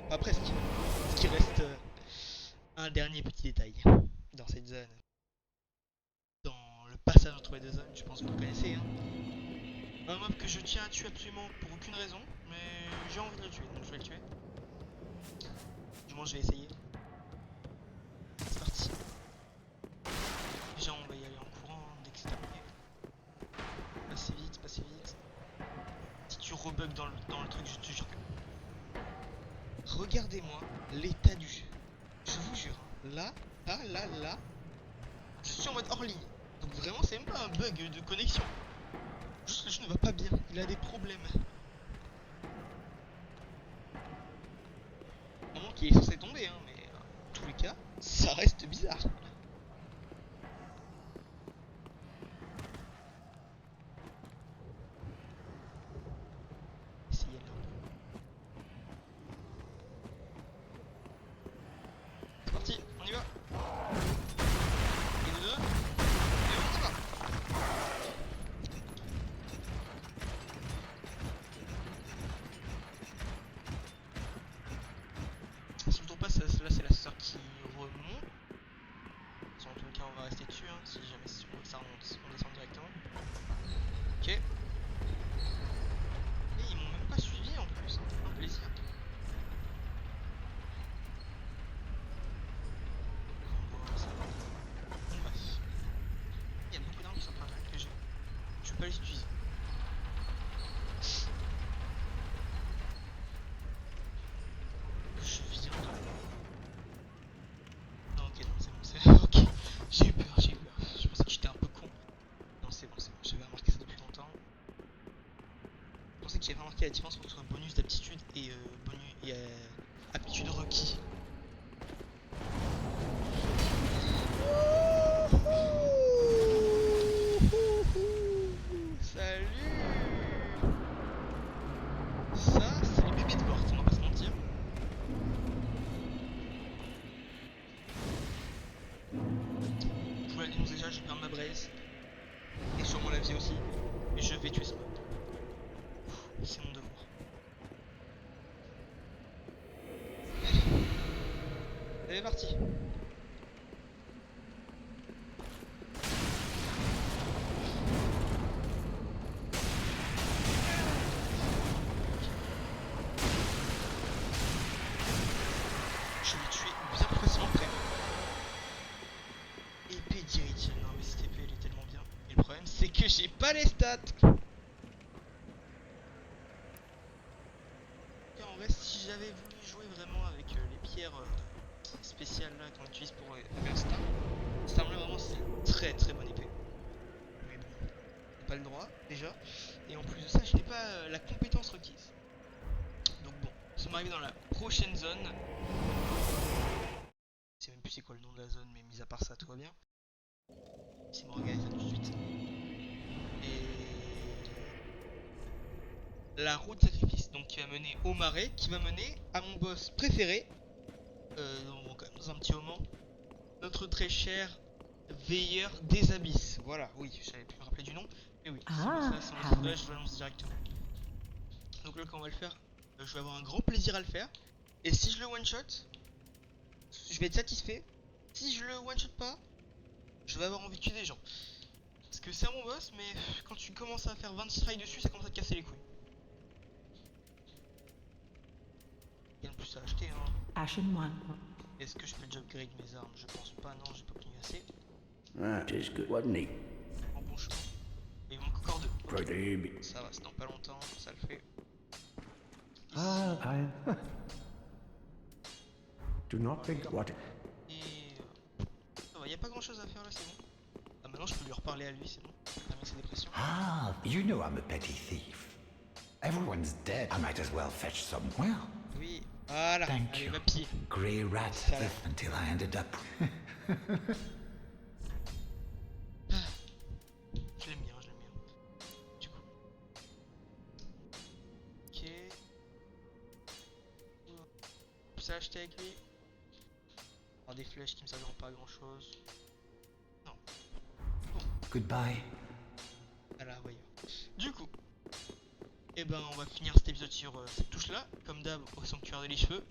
Pas presque. Parce qu'il reste un dernier petit détail dans cette zone. Dans le passage entre les deux zones, je pense que vous le connaissez. Hein. Un mob que je tiens à tuer absolument pour aucune raison, mais j'ai envie de le tuer, donc je vais le tuer. Du moins je vais essayer. C'est parti. Déjà on va y aller en courant hein, dès que c'est terminé. Passez vite, passez vite. Si tu rebugs dans le truc, je te jure que... Regardez-moi l'état du jeu. Je vous jure, là, je suis en mode hors ligne. Donc vraiment c'est même pas un bug de connexion. Juste le jeu ne va pas bien, il a des problèmes. Au moment qu'il est censé tomber, hein, mais en tous les cas, ça reste bizarre. Essayez là. C'est parti, on y va. Et nous deux. Et on y va. Si je ne trompe pas, là c'est la sœur qui remonte. En tout cas, on va rester dessus. Hein, si jamais ça remonte, on descend directement. Ok. Et ils m'ont même pas suivi en plus. Un plaisir. Bref. Il y a beaucoup d'armes sur Internet que j'ai. Je vais pas les utiliser. Je viens de... Non, ok, non, c'est bon, c'est... Ok, j'ai eu peur, j'ai eu peur. Je pensais que j'étais un peu con. Non, c'est bon, j'avais remarqué ça depuis longtemps. Je pensais que j'avais remarqué la différence entre bonus d'aptitude et aptitude requis. Salut. Ça, c'est les bébés de porte, on va pas se mentir. Je vous la dénonce déjà, je perds ma braise. Et sûrement la vie aussi. Et je vais tuer ça. C'est mon devoir. Allez, parti. Je l'ai tué bien plus facilement que prévu. Épée d'Iritiel. Non mais cette épée elle est tellement bien. Et le problème c'est que j'ai pas les stats. Et en vrai si j'avais voulu jouer vraiment avec les pierres spéciales là qu'on utilise pour Everstar, cette arme là vraiment c'est une très très bonne épée. Mais bon, j'ai pas le droit déjà. Et en plus de ça je n'ai pas la compétence requise. Donc bon, nous sommes arrivés dans la prochaine zone. Je sais même plus c'est quoi le nom de la zone, mais mis à part ça, tout va bien. C'est Morgan, ça tout de suite. Et la route de sacrifice, donc qui va mener au marais, qui va mener à mon boss préféré, dans un petit moment, notre très cher veilleur des abysses. Voilà, oui, je savais plus me rappeler du nom, mais oui, là je vous l'annonce directement. Donc là quand on va le faire, je vais avoir un grand plaisir à le faire. Et si je le one shot, je vais être satisfait. Si je le one shot pas, je vais avoir envie de tuer des gens. Parce que c'est un bon boss, mais quand tu commences à faire 20 strikes dessus, ça commence à te casser les couilles. Il y a de plus à acheter, hein. Ashen One. Est-ce que je peux déjà upgrade mes armes? Je pense pas, non, j'ai pas obtenu assez. That is good, wasn't he? En bon chemin. Et il manque encore 2. Great aim. Ça va, c'est dans pas longtemps, ça le fait. Ah, I... Do not think what... Et ça va, y a pas grand chose à faire là, c'est bon. Ah, maintenant je peux lui reparler à lui, c'est bon. Terminer ses dépressions. Ah, you know I'm a petty thief. Everyone's dead. I might as well fetch some. Well, Oui, voilà, thank allez, you. va pied. Grey rat Ça va. until I ended up. Je l'aime bien, je l'aime bien. Du coup. Ok. Ça a acheté avec lui. Alors des flèches qui me serviront pas à grand chose. Non. Goodbye. Voilà, voyons. Du coup. Et ben on va finir cet épisode sur cette touche là, comme d'hab au sanctuaire de l'Écheveux.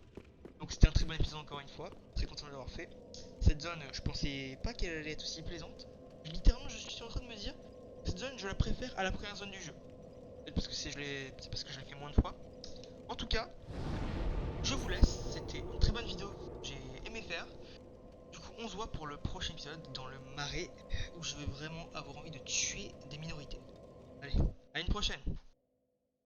Donc c'était un très bon épisode encore une fois, très content de l'avoir fait. Cette zone, je pensais pas qu'elle allait être aussi plaisante. Littéralement je suis en train de me dire, cette zone je la préfère à la première zone du jeu. Peut-être parce que c'est parce que je l'ai fait moins de fois. En tout cas, je vous laisse, c'était une très bonne vidéo, j'ai aimé faire. Du coup on se voit pour le prochain épisode dans le marais, où je vais vraiment avoir envie de tuer des minorités. Allez, à une prochaine.